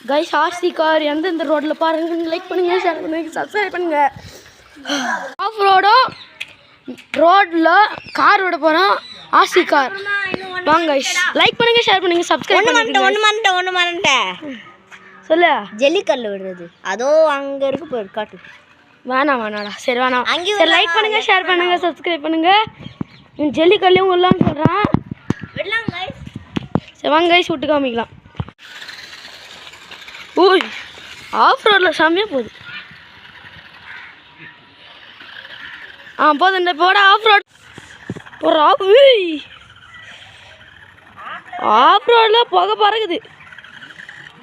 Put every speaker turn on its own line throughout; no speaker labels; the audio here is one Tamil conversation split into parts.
கைஸ் ஆர்சி கார் எந்தெந்த ரோட்டில் பாருங்க, லைக் பண்ணுங்கள், ஷேர் பண்ணுங்கள், சப்ஸ்கிரைப் பண்ணுங்கள். ஆஃப் ரோடும் ரோட்டில் கார் விட போகிறோம். ஆர்சி கார் வாங்க கைஸ், லைக் பண்ணுங்கள், ஷேர் பண்ணுங்கள், சப்ஸ்கிரைப் பண்ணுங்கள்.
ஒன்று மறந்துட்டேன்
சொல்லு.
ஜல்லிக்கல்ல விடுறது அதோ அங்கே இருக்கு போய் காட்டு.
வேணாடா, சரி வேணாம். சரி லைக் பண்ணுங்கள், ஷேர் பண்ணுங்கள், சப்ஸ்கிரைப் பண்ணுங்கள். ஜல்லிக்கல்லையும் உள்ளான்னு சொல்கிறேன். சரி வாங்க கைஸ், விட்டு காமிக்கலாம். ஓய், ஆஃப் ரோடில் செம்மையாக போகுது. போதும் போட ஆஃப் ரோட் ஒரு ஆஃப் ரோடில் புகை பறக்குது,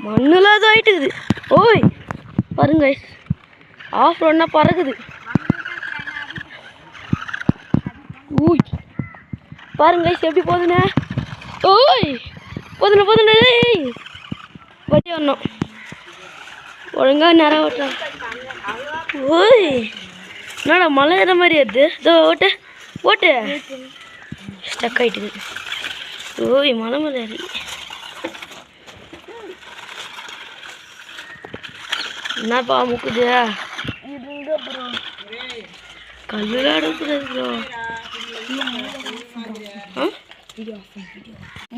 மண்ணில் அது ஆகிட்டுக்குது. ஓய் பாருங்க கைஸ், ஆஃப் ரோட்னா பறக்குது. ஓய் பாருங்க கைஸ் எப்படி போகுதுண்ணே. ஓய் போதுண்ணே வட்டி வரணும் ஒழுங்கா நேரம் ஓட்டுறேன். ஓய் என்னடா மழை ஏற மாதிரி வருது. இதோ ஓட்டு ஸ்டக் ஆகிட்டுது. ஓய் மலை மேலே ஏறி என்னப்பா முக்குது. கல்லுல அடுக்குறது ப்ரோ.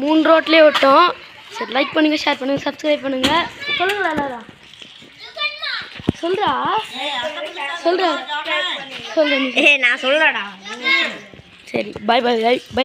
3 ரோட்லேயே விட்டோம். சரி லைக் பண்ணுங்கள், ஷேர் பண்ணுங்கள், சப்ஸ்கிரைப் பண்ணுங்கள். சொல்லுங்களா எல்லாரும், சொல்கிறா சொல்லு.
நான் சொல்றடா.
சரி பாய் பாய் பாய்.